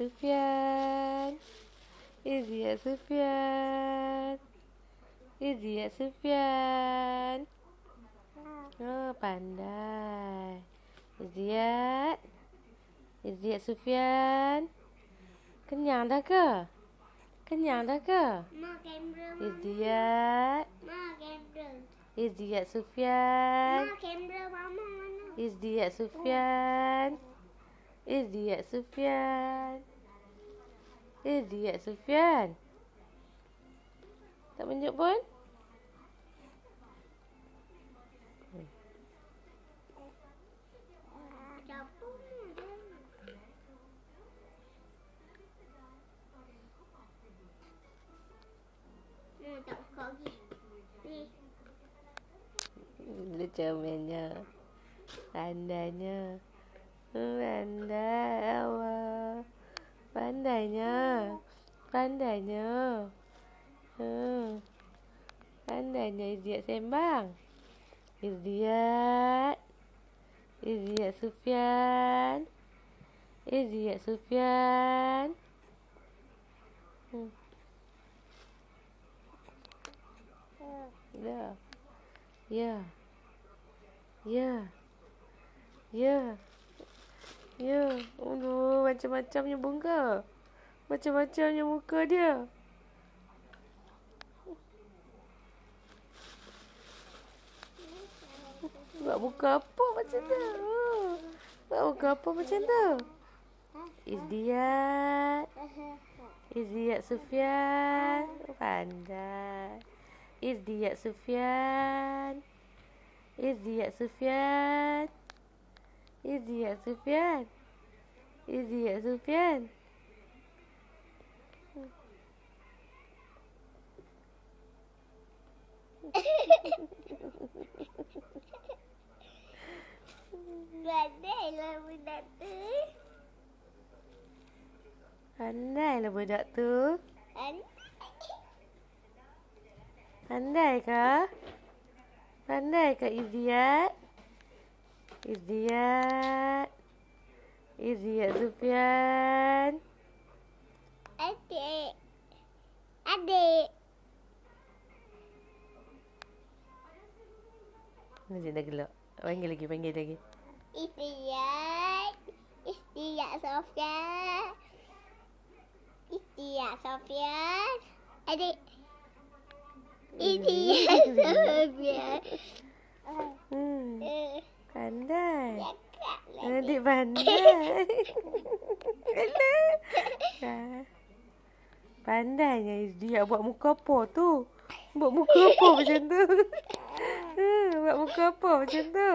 Sufyan. Izziat Sufyan. Izziat Sufyan. Oh, pandai. Izziat. Izziat Sufyan. Kenyang dah ke? Kenyang dah ke? Izziat. Izziat Sufyan. Izziat Sufyan. Izziat Sufyan. Izziat Sufyan. Tak menunjuk pun? Dia comelnya. Pandainya. Pandai awak. Pandainya. Pandainya. Pandainya Izziat sembang. Izziat. Izziat Sufyan. Izziat Sufyan. Ya. Ya. Ya. Ya. Ya. Aduh, macam-macamnya bunga. Macam-macamnya muka dia. Buat muka apa macam tu? Buat muka apa macam tu? Izziat. Izziat Sufyan. Pandai. Izziat Sufyan. Izziat Sufyan. Izziat Sufyan. Izziat Sufyan. Pandailah budak tu. Pandailah budak tu. Pandai kah? Pandai kah Izziat? Izziat. Izziat Sufyan. Adik. Adik. Macam dah gelak. Panggil lagi, panggil lagi. Izziat. Izziat Sufyan. Izziat Sufyan. Adik. Izziat Sufyan. Pandai. Cakap lagi. Adik pandai. Pandainya Izziat buat muka apa tu? Buat muka apa macam tu? Buat muka apa macam tu?